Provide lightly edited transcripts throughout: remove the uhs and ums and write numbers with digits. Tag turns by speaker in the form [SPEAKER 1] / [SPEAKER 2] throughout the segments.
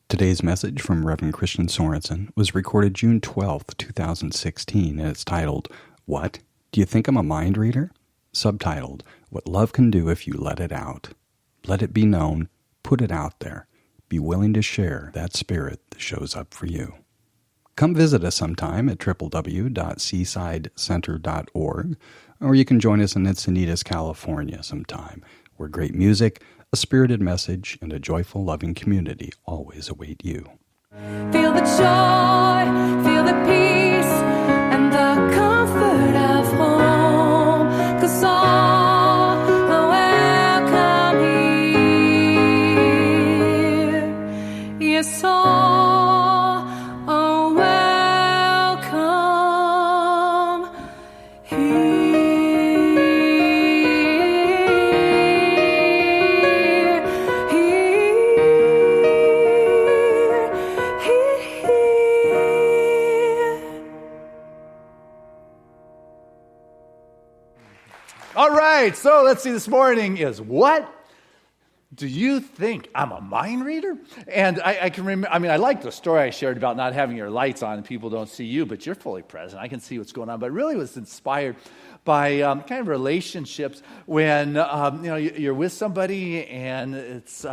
[SPEAKER 1] Today's message from Reverend Christian Sorensen was recorded June 12th, 2016, and it's titled, What? Do you think I'm a mind reader? Subtitled, What Love Can Do If You Let It Out. Let it be known, put it out there. Be willing to share that spirit that shows up for you. Come visit us sometime at www.seasidecenter.org, or you can join us in Encinitas, California sometime, where great music, a spirited message, and a joyful, loving community always await you.
[SPEAKER 2] Feel the joy, feel the peace, and the comfort of home, 'cause all are welcome here. Yes, all are welcome here.
[SPEAKER 3] All right, so let's see, this morning is what? Do you think I'm a mind reader? And I can remember, I like the story I shared about not having your lights on and people don't see you, but you're fully present. I can see what's going on. But it really was inspired by kind of relationships when, you're with somebody and it's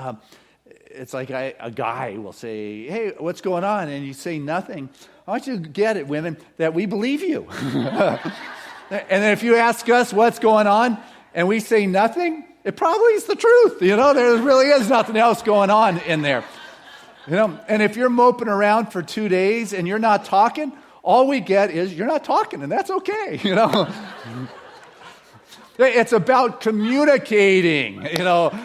[SPEAKER 3] like a guy will say, hey, what's going on? And you say nothing. I want you to get it, women, that we believe you. And then if you ask us what's going on and we say nothing, it probably is the truth. There really is nothing else going on in there. And if you're moping around for 2 days and you're not talking, all we get is you're not talking, and that's okay. It's about communicating,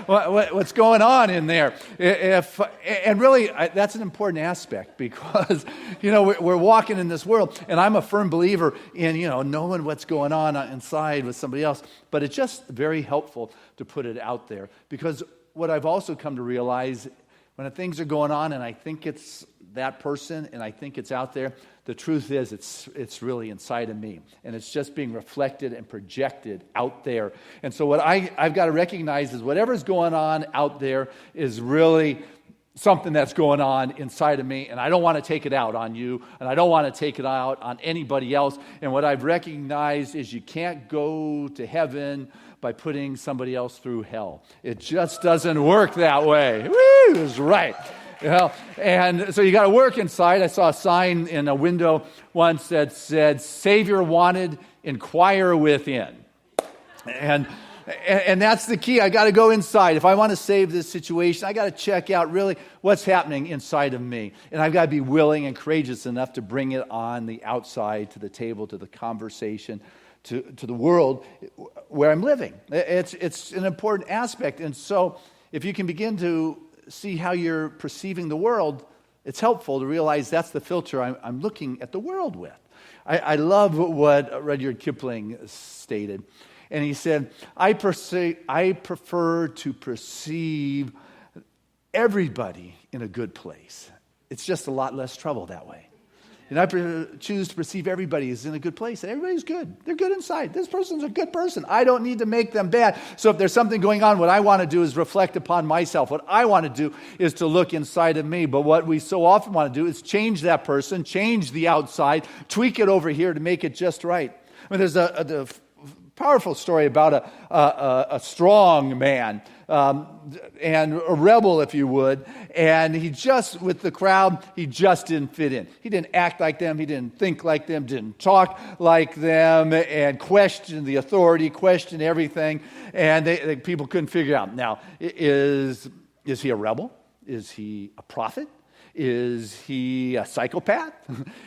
[SPEAKER 3] what's going on in there. And really, that's an important aspect because, we're walking in this world, and I'm a firm believer in, knowing what's going on inside with somebody else. But it's just very helpful to put it out there because what I've also come to realize when things are going on and I think it's that person and I think it's out there, the truth is it's really inside of me. And it's just being reflected and projected out there. And so what I've got to recognize is whatever's going on out there is really something that's going on inside of me. And I don't want to take it out on you. And I don't want to take it out on anybody else. And what I've recognized is you can't go to heaven by putting somebody else through hell. It just doesn't work that way. Woo, that's right. And so you got to work inside. I saw a sign in a window once that said, Savior wanted, inquire within. And that's the key. I got to go inside. If I want to save this situation, I got to check out really what's happening inside of me. And I've got to be willing and courageous enough to bring it on the outside, to the table, to the conversation, to the world where I'm living. It's an important aspect. And so if you can begin to see how you're perceiving the world, it's helpful to realize that's the filter I'm looking at the world with. I love what Rudyard Kipling stated. And he said, I prefer to perceive everybody in a good place. It's just a lot less trouble that way. And I choose to perceive everybody is in a good place. And everybody's good. They're good inside. This person's a good person. I don't need to make them bad. So if there's something going on, what I want to do is reflect upon myself. What I want to do is to look inside of me. But what we so often want to do is change that person, change the outside, tweak it over here to make it just right. There's a powerful story about a strong man and a rebel, if you would. And he just, with the crowd, he just didn't fit in. He didn't act like them. He didn't think like them, didn't talk like them, and questioned the authority, questioned everything. And people couldn't figure out. Now, is he a rebel? Is he a prophet? Is he a psychopath?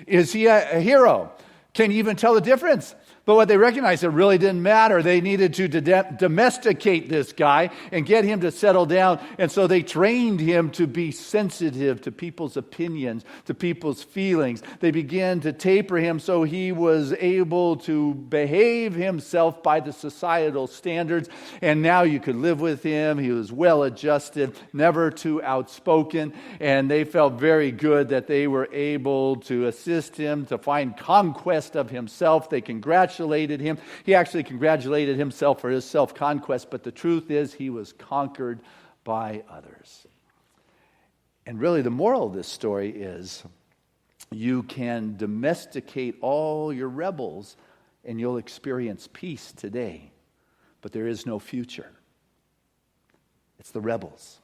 [SPEAKER 3] Is he a hero? Can you even tell the difference? But what they recognized, it really didn't matter. They needed to domesticate this guy and get him to settle down. And so they trained him to be sensitive to people's opinions, to people's feelings. They began to taper him so he was able to behave himself by the societal standards. And now you could live with him. He was well adjusted, never too outspoken. And they felt very good that they were able to assist him to find conquest of himself. They congratulated him. He actually congratulated himself for his self-conquest, but the truth is he was conquered by others. And really the moral of this story is you can domesticate all your rebels and you'll experience peace today, but there is no future. It's the rebels.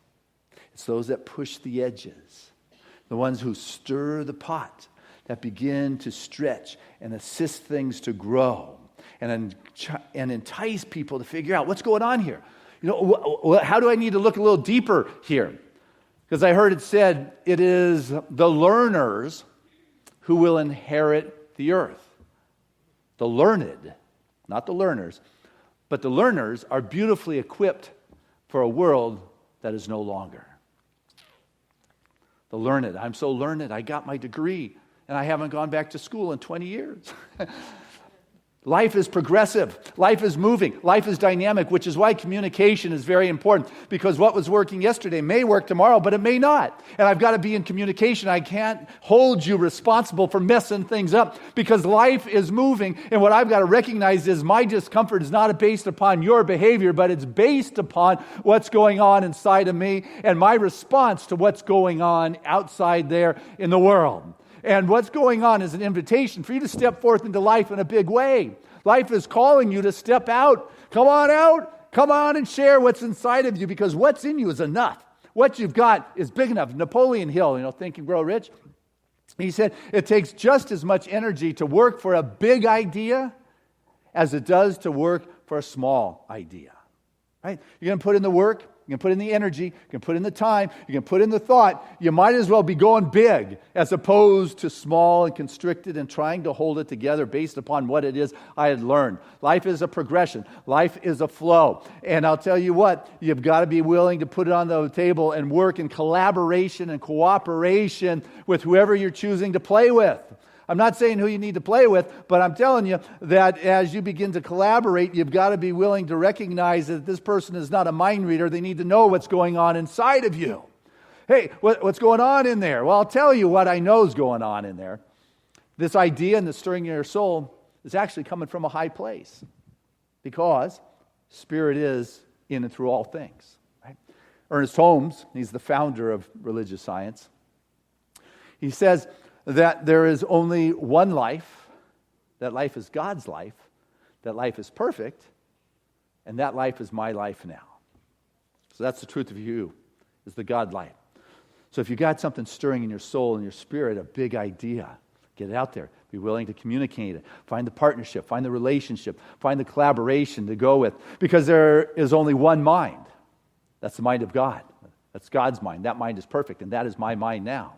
[SPEAKER 3] It's those that push the edges, the ones who stir the pot, that begin to stretch and assist things to grow and entice people to figure out what's going on here. You know, how do I need to look a little deeper here? Because I heard it said it is the learners who will inherit the earth. The learned, not the learners, but the learners are beautifully equipped for a world that is no longer. The learned, I'm so learned, I got my degree, and I haven't gone back to school in 20 years. Life is progressive. Life is moving. Life is dynamic, which is why communication is very important, because what was working yesterday may work tomorrow, but it may not. And I've got to be in communication. I can't hold you responsible for messing things up because life is moving. And what I've got to recognize is my discomfort is not based upon your behavior, but it's based upon what's going on inside of me and my response to what's going on outside there in the world. And what's going on is an invitation for you to step forth into life in a big way. Life is calling you to step out. Come on out. Come on and share what's inside of you, because what's in you is enough. What you've got is big enough. Napoleon Hill, Think and Grow Rich, he said it takes just as much energy to work for a big idea as it does to work for a small idea. Right? You're going to put in the work. You can put in the energy, you can put in the time, you can put in the thought. You might as well be going big as opposed to small and constricted and trying to hold it together based upon what it is I had learned. Life is a progression. Life is a flow. And I'll tell you what, you've got to be willing to put it on the table and work in collaboration and cooperation with whoever you're choosing to play with. I'm not saying who you need to play with, but I'm telling you that as you begin to collaborate, you've got to be willing to recognize that this person is not a mind reader. They need to know what's going on inside of you. Hey, what's going on in there? Well, I'll tell you what I know is going on in there. This idea and the stirring in your soul is actually coming from a high place, because Spirit is in and through all things. Right? Ernest Holmes, he's the founder of religious science. He says that there is only one life, that life is God's life, that life is perfect, and that life is my life now. So that's the truth of you, is the God life. So if you got something stirring in your soul and your spirit, a big idea, get it out there. Be willing to communicate it. Find the partnership, find the relationship, find the collaboration to go with, because there is only one mind. That's the mind of God. That's God's mind. That mind is perfect, and that is my mind now.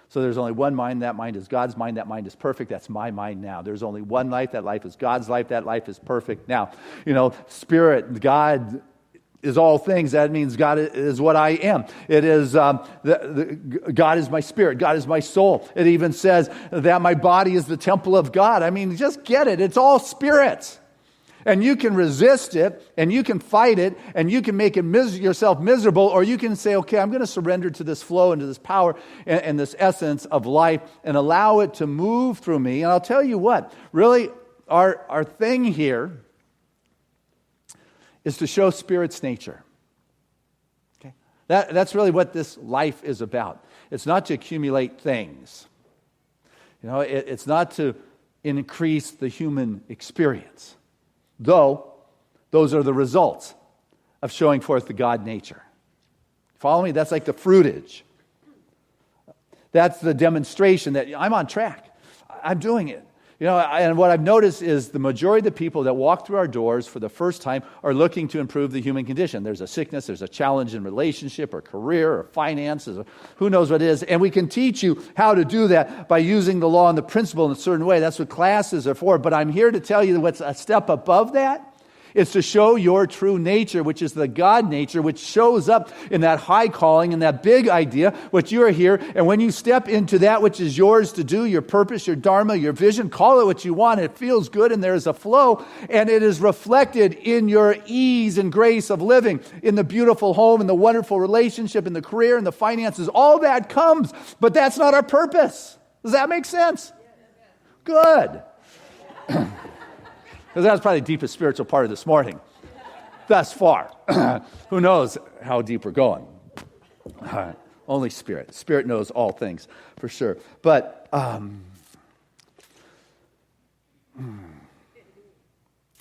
[SPEAKER 3] So there's only one mind, that mind is God's mind, that mind is perfect, that's my mind now. There's only one life, that life is God's life, that life is perfect now. Spirit, God is all things. That means God is what I am. It is, God is my spirit, God is my soul. It even says that my body is the temple of God. I mean, just get it. It's all spirit. And you can resist it, and you can fight it, and you can make it yourself miserable, or you can say, okay, I'm going to surrender to this flow and to this power and this essence of life and allow it to move through me. And I'll tell you what, really, our thing here is to show Spirit's nature. Okay? That's really what this life is about. It's not to accumulate things. It's not to increase the human experience. Though, those are the results of showing forth the God nature. Follow me? That's like the fruitage. That's the demonstration that I'm on track. I'm doing it. And what I've noticed is the majority of the people that walk through our doors for the first time are looking to improve the human condition. There's a sickness, there's a challenge in relationship or career or finances, or who knows what it is. And we can teach you how to do that by using the law and the principle in a certain way. That's what classes are for. But I'm here to tell you what's a step above that. It's to show your true nature, which is the God nature, which shows up in that high calling and that big idea, which you are here. And when you step into that which is yours to do, your purpose, your dharma, your vision, call it what you want. It feels good and there's a flow, and it is reflected in your ease and grace of living, in the beautiful home, in the wonderful relationship, in the career, in the finances. All that comes, but that's not our purpose. Does that make sense? Good. Because that's probably the deepest spiritual part of this morning, thus far. Who knows how deep we're going. Only Spirit. Spirit knows all things, for sure. But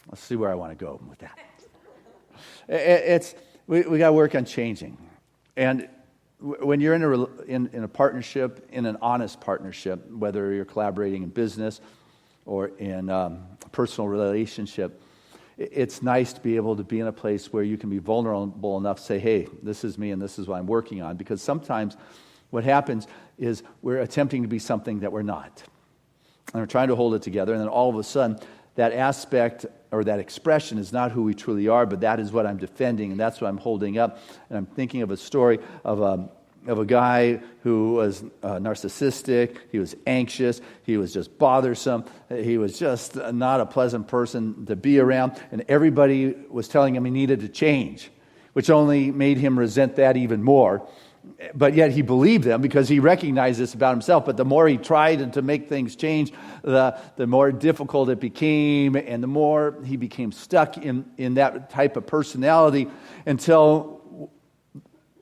[SPEAKER 3] let's see where I want to go with that. We got to work on changing. And when you're in a partnership, in an honest partnership, whether you're collaborating in business or in a personal relationship, it's nice to be able to be in a place where you can be vulnerable enough to say, hey, this is me and this is what I'm working on. Because sometimes what happens is we're attempting to be something that we're not. And we're trying to hold it together, and then all of a sudden, that aspect or that expression is not who we truly are, but that is what I'm defending, and that's what I'm holding up. And I'm thinking of a story of a guy who was narcissistic, he was anxious, he was just bothersome, he was just not a pleasant person to be around, and everybody was telling him he needed to change, which only made him resent that even more. But yet he believed them because he recognized this about himself. But the more he tried to make things change, the more difficult it became, and the more he became stuck in that type of personality until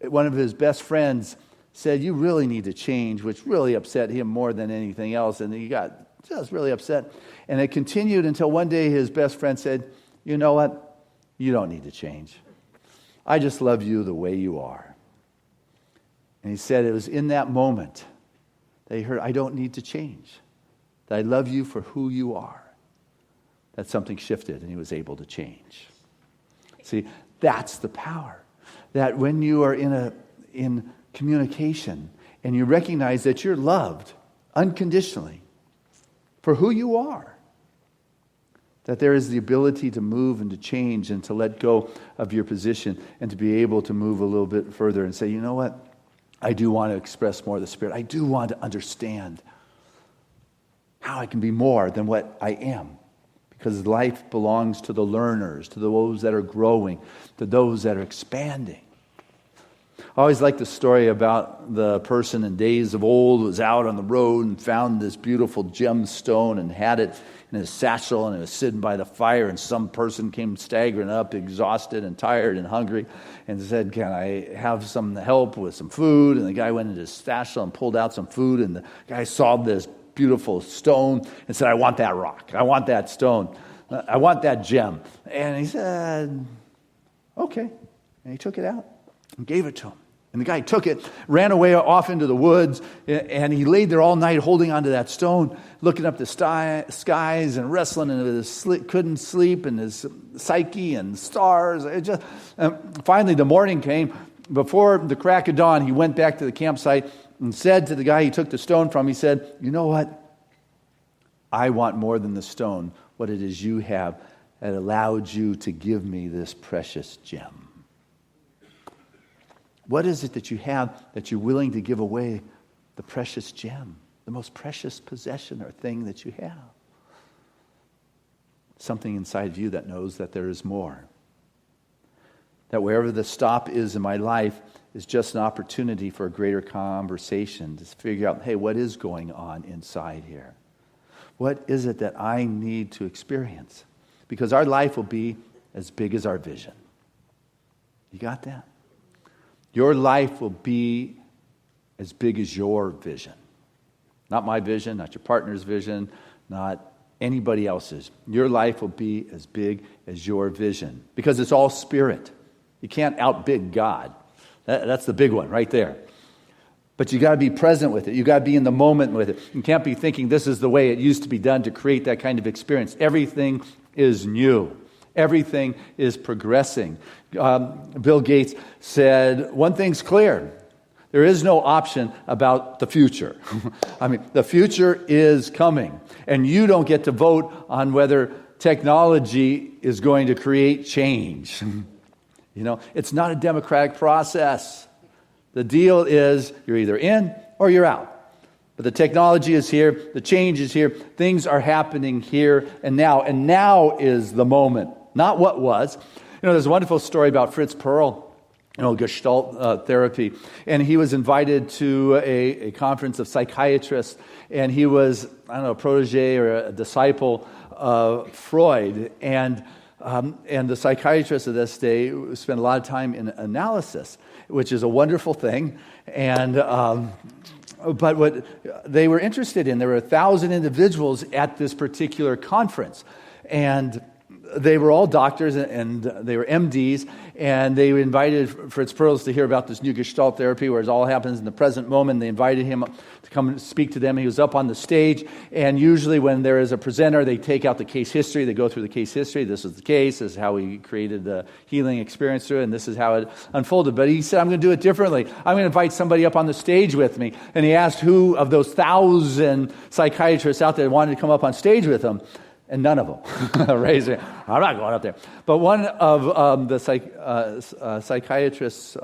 [SPEAKER 3] one of his best friends said, you really need to change, which really upset him more than anything else. And he got just really upset. And it continued until one day his best friend said, you know what? You don't need to change. I just love you the way you are. And he said it was in that moment that he heard, I don't need to change. That I love you for who you are. That something shifted and he was able to change. See, that's the power. That when you are in communication and you recognize that you're loved unconditionally for who you are, that there is the ability to move and to change and to let go of your position and to be able to move a little bit further and say, you know what? I do want to express more of the Spirit. I do want to understand how I can be more than what I am. Because life belongs to the learners, to those that are growing, to those that are expanding. I always like the story about the person in days of old who was out on the road and found this beautiful gemstone and had it in his satchel, and it was sitting by the fire, and some person came staggering up, exhausted and tired and hungry, and said, can I have some help with some food? And the guy went into his satchel and pulled out some food, and the guy saw this beautiful stone and said, I want that rock. I want that stone. I want that gem. And he said, okay. And he took it out and gave it to him. And the guy took it, ran away off into the woods, and he laid there all night holding onto that stone, looking up the skies and wrestling, and couldn't sleep, and his psyche and stars. Finally, the morning came. Before the crack of dawn, he went back to the campsite and said to the guy he took the stone from, he said, you know what? I want more than the stone, what it is you have that allowed you to give me this precious gem. What is it that you have that you're willing to give away the precious gem, the most precious possession or thing that you have? Something inside of you that knows that there is more. That wherever the stop is in my life is just an opportunity for a greater conversation to figure out, hey, what is going on inside here? What is it that I need to experience? Because our life will be as big as our vision. You got that? Your life will be as big as your vision. Not my vision, not your partner's vision, not anybody else's. Your life will be as big as your vision. Because it's all spirit. You can't outbid God. That's the big one right there. But you got to be present with it. You got to be in the moment with it. You can't be thinking this is the way it used to be done to create that kind of experience. Everything is new. Everything is progressing. Bill Gates said, one thing's clear. There is no option about the future. I mean, the future is coming. And you don't get to vote on whether technology is going to create change. You know, it's not a democratic process. The deal is you're either in or you're out. But the technology is here. The change is here. Things are happening here and now. And now is the moment. Not what was. You know, there's a wonderful story about Fritz Perl, Gestalt therapy. And he was invited to a conference of psychiatrists. And he was, a protege or a disciple of Freud. And the psychiatrists of this day spent a lot of time in analysis. which is a wonderful thing. And but what they were interested in, there were 1,000 individuals at this particular conference, and they were all doctors and they were MDs, and they invited Fritz Perls to hear about this new Gestalt therapy where it all happens in the present moment. They invited him to come and speak to them. He was up on the stage, and usually when there is a presenter, they take out the case history. They go through the case history. This is the case. This is how we created the healing experience through it, and this is how it unfolded. But he said, I'm going to do it differently. I'm going to invite somebody up on the stage with me. And he asked who of those 1,000 psychiatrists out there wanted to come up on stage with him. And none of them raised their hand. I'm not going up there. But one of the psychiatrist's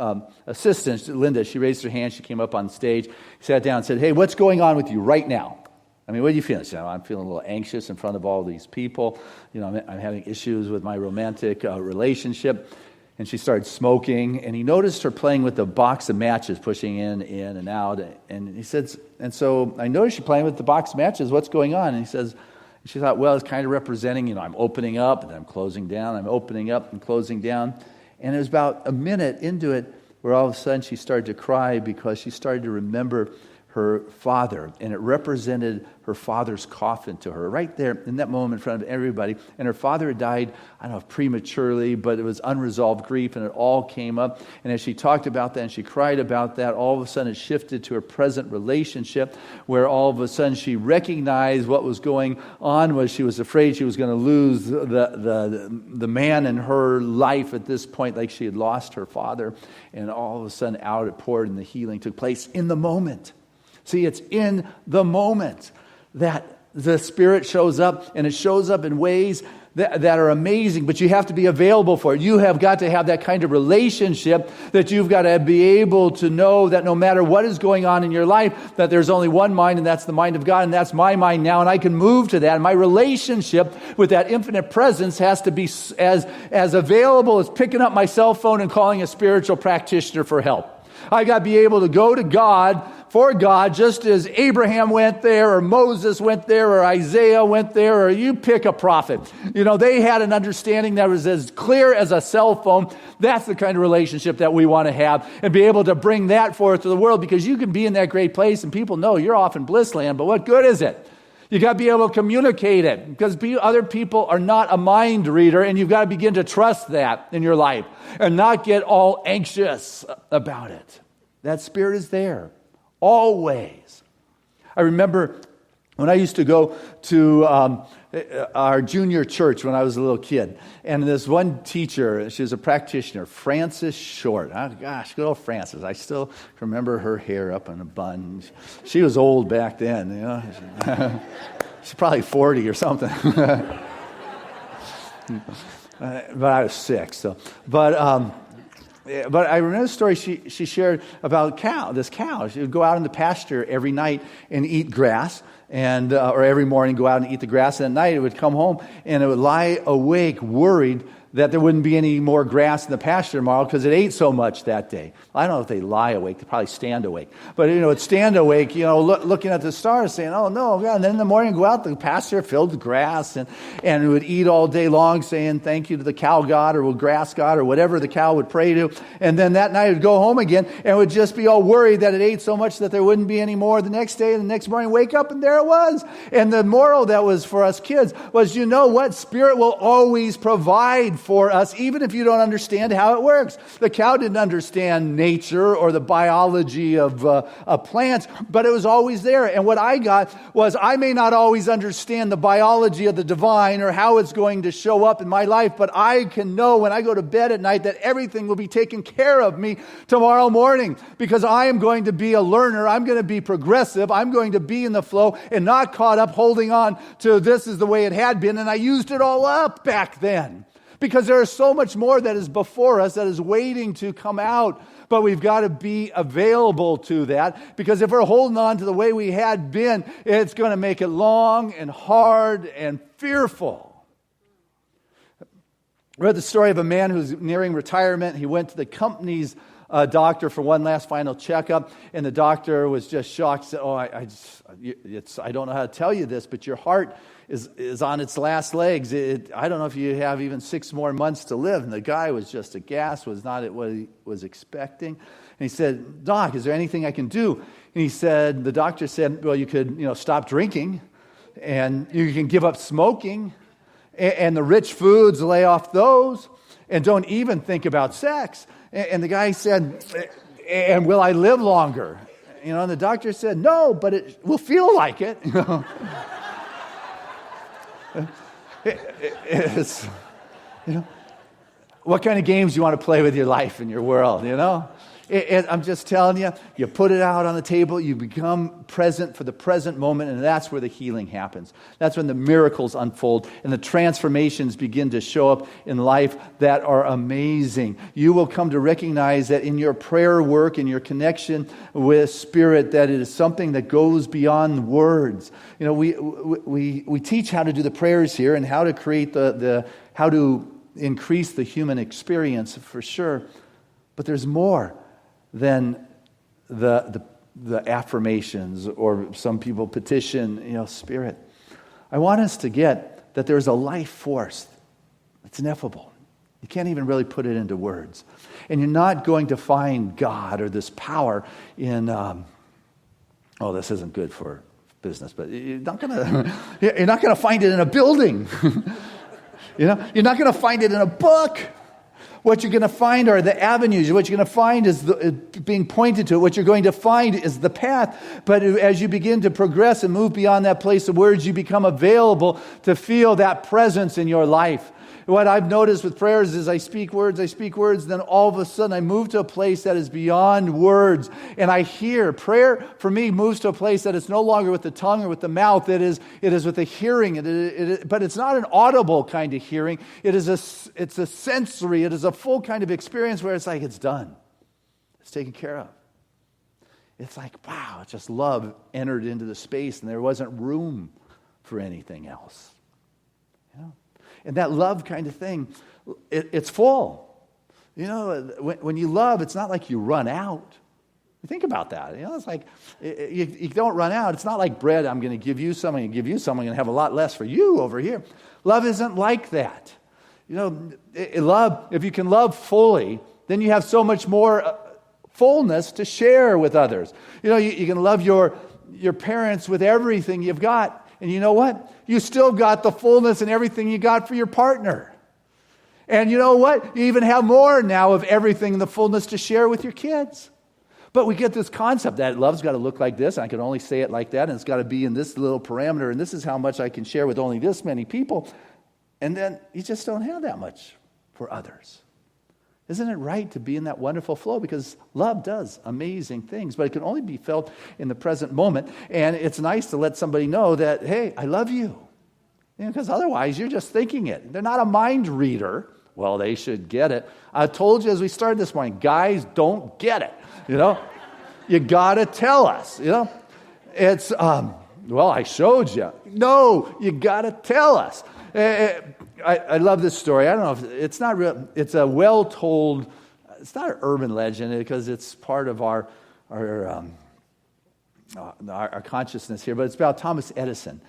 [SPEAKER 3] assistants, Linda, she raised her hand. She came up on stage, sat down and said, hey, what's going on with you right now? I mean, what are you feeling? She said, I'm feeling a little anxious in front of all these people. I'm having issues with my romantic relationship. And she started smoking. And he noticed her playing with a box of matches, pushing in and out. And he said, and so I noticed you playing with the box of matches. What's going on? And he says, she thought, well, it's kind of representing, I'm opening up and I'm closing down. I'm opening up and closing down. And it was about a minute into it where all of a sudden she started to cry because she started to remember her father. And it represented her father's coffin to her right there in that moment in front of everybody. And her father had died, I don't know, prematurely, but it was unresolved grief, and it all came up. And as she talked about that and she cried about that, all of a sudden it shifted to her present relationship, where all of a sudden she recognized what was going on was she was afraid she was going to lose the man in her life at this point, like she had lost her father. And all of a sudden out it poured and the healing took place in the moment. See, it's in the moment that the Spirit shows up, and it shows up in ways that are amazing, but you have to be available for it. You have got to have that kind of relationship that you've got to be able to know that no matter what is going on in your life, that there's only one mind, and that's the mind of God, and that's my mind now, and I can move to that. And my relationship with that infinite presence has to be as available as picking up my cell phone and calling a spiritual practitioner for help. I got to be able to go to God, for God, just as Abraham went there, or Moses went there, or Isaiah went there, or you pick a prophet. They had an understanding that was as clear as a cell phone. That's the kind of relationship that we want to have, and be able to bring that forth to the world, because you can be in that great place and people know you're off in bliss land, but what good is it? You got to be able to communicate it, because other people are not a mind reader, and you've got to begin to trust that in your life and not get all anxious about it. That Spirit is there, always. I remember when I used to go to our junior church when I was a little kid, and this one teacher, she was a practitioner, Frances Short. Oh, gosh, good old Frances. I still remember her hair up in a bun. She was old back then, She's probably 40 or something. But I was 6, so. But I remember the story she shared about this cow. She would go out in the pasture every night and eat grass, or every morning go out and eat the grass, and at night it would come home and it would lie awake worried that there wouldn't be any more grass in the pasture tomorrow because it ate so much that day. I don't know if they lie awake. They probably stand awake. But, it'd stand awake, looking at the stars saying, oh, no, God. And then in the morning go out, the pasture filled with grass, and it would eat all day long saying thank you to the cow god or grass god or whatever the cow would pray to. And then that night it would go home again and would just be all worried that it ate so much that there wouldn't be any more the next day. And the next morning wake up and there it was. And the moral that was for us kids was, what? Spirit will always provide for us, even if you don't understand how it works. The cow didn't understand nature or the biology of plants, but it was always there. And what I got was, I may not always understand the biology of the divine or how it's going to show up in my life, but I can know when I go to bed at night that everything will be taken care of me tomorrow morning, because I am going to be a learner. I'm going to be progressive. I'm going to be in the flow and not caught up holding on to this is the way it had been, and I used it all up back then. Because there is so much more that is before us that is waiting to come out. But we've got to be available to that. Because if we're holding on to the way we had been, it's going to make it long and hard and fearful. I read the story of a man who's nearing retirement. He went to the company's a doctor for one last final checkup, and the doctor was just shocked. Said, "Oh, I don't know how to tell you this, but your heart is on its last legs. I don't know if you have even 6 more months to live." And the guy was just aghast, was not what he was expecting. And he said, "Doc, is there anything I can do?" And the doctor said, "Well, you could, stop drinking, and you can give up smoking, and the rich foods, lay off those, and don't even think about sex." And the guy said, "And will I live longer?" And the doctor said, "No, but it will feel like it." It's, what kind of games do you want to play with your life and your world, I'm just telling you, you put it out on the table, you become present for the present moment, and that's where the healing happens. That's when the miracles unfold and the transformations begin to show up in life that are amazing. You will come to recognize that in your prayer work, in your connection with Spirit, that it is something that goes beyond words. We teach how to do the prayers here and how to create how to increase the human experience for sure. But there's more than the affirmations, or some people petition, Spirit. I want us to get that there's a life force that's ineffable. You can't even really put it into words. And you're not going to find God or this power in, this isn't good for business, but you're not going to find it in a building. You're not going to find it in a book. What you're going to find are the avenues. What you're going to find is being pointed to. What you're going to find is the path. But as you begin to progress and move beyond that place of words, you become available to feel that presence in your life. What I've noticed with prayers is I speak words, then all of a sudden I move to a place that is beyond words. And I hear. Prayer, for me, moves to a place that it's no longer with the tongue or with the mouth. It is with the hearing. But it's not an audible kind of hearing. It's a sensory. It is a full kind of experience where it's like it's done. It's taken care of. It's like, wow, it's just love entered into the space and there wasn't room for anything else. And that love kind of thing, it's full. When you love, it's not like you run out. Think about that. It's like you don't run out. It's not like bread. I'm going to give you some, I'm going to give you some, I'm going to have a lot less for you over here. Love isn't like that. Love, if you can love fully, then you have so much more fullness to share with others. You can love your parents with everything you've got. And you know what? You still got the fullness and everything you got for your partner. And you know what? You even have more now of everything and the fullness to share with your kids. But we get this concept that love's got to look like this, and I can only say it like that, and it's got to be in this little parameter, and this is how much I can share with only this many people. And then you just don't have that much for others. Isn't it right to be in that wonderful flow? Because love does amazing things, but it can only be felt in the present moment. And it's nice to let somebody know that, hey, I love you. Because otherwise, you're just thinking it. They're not a mind reader. Well, they should get it. I told you as we started this morning, guys don't get it. You got to tell us. It's, I showed you. No, you got to tell us. I love this story. I don't know if it's not real. It's a well-told. It's not an urban legend because it's part of our consciousness here. But it's about Thomas Edison,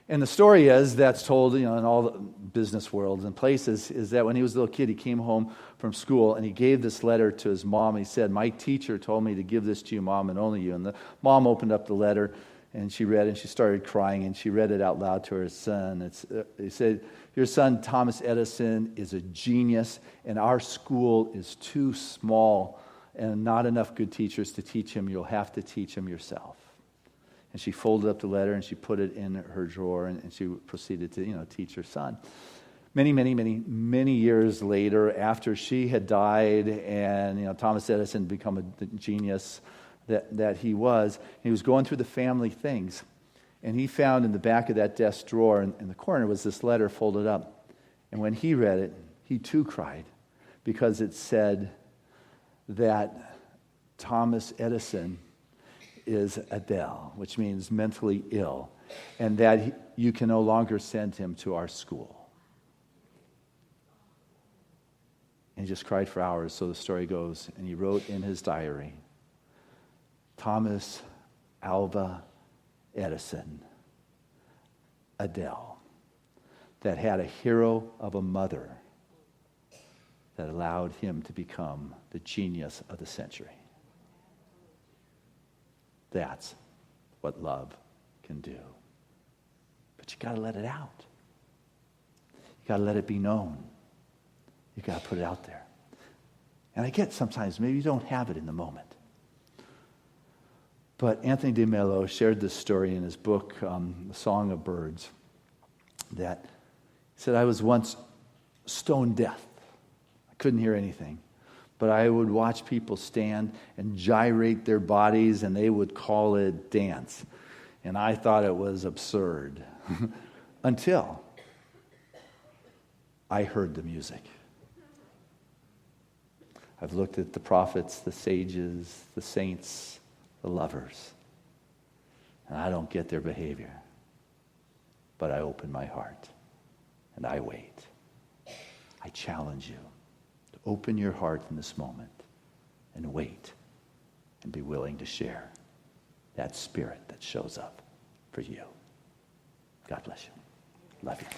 [SPEAKER 3] and the story that's told in all the business worlds and places is that when he was a little kid, he came home from school and he gave this letter to his mom. He said, "My teacher told me to give this to you, Mom, and only you." And the mom opened up the letter. And she read, and she started crying, and she read it out loud to her son. He said, "Your son, Thomas Edison, is a genius, and our school is too small and not enough good teachers to teach him. You'll have to teach him yourself." And she folded up the letter, and she put it in her drawer, and she proceeded to, teach her son. Many years later, after she had died, and, Thomas Edison had become a genius that he was going through the family things, and he found in the back of that desk drawer in the corner was this letter folded up. And when he read it, he too cried, because it said that Thomas Edison is Adele, which means mentally ill, and that you can no longer send him to our school. And he just cried for hours, so the story goes. And he wrote in his diary, Thomas Alva Edison, Adele, that had a hero of a mother that allowed him to become the genius of the century. That's what love can do. But you got to let it out. You got to let it be known. You got to put it out there. And I get sometimes maybe you don't have it in the moment. But Anthony de Mello shared this story in his book, The Song of Birds, that he said, I was once stone deaf. I couldn't hear anything. But I would watch people stand and gyrate their bodies, and they would call it dance. And I thought it was absurd until I heard the music. I've looked at the prophets, the sages, the saints, the lovers, and I don't get their behavior. But I open my heart, and I wait. I challenge you to open your heart in this moment and wait and be willing to share that spirit that shows up for you. God bless you. Love you.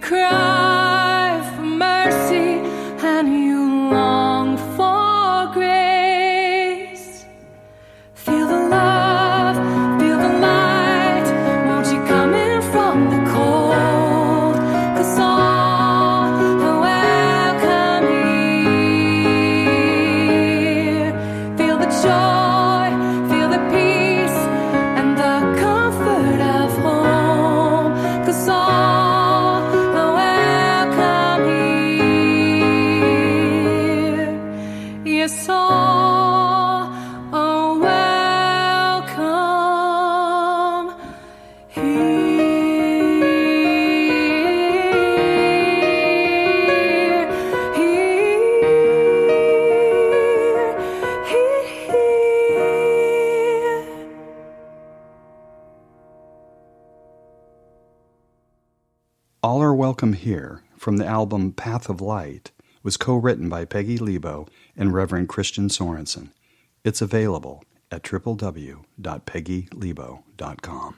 [SPEAKER 2] cry for mercy and you long for grace. Feel the love, feel the light. Won't you come in from the cold? 'Cause all are welcome here. Feel the joy, feel the peace, and the comfort of home. 'Cause all are welcome here. Yes, all are welcome here. Here.
[SPEAKER 1] All Are Welcome Here, from the album Path of Light, was co-written by Peggy Lebo and Reverend Christian Sorensen. It's available at www.peggylebo.com.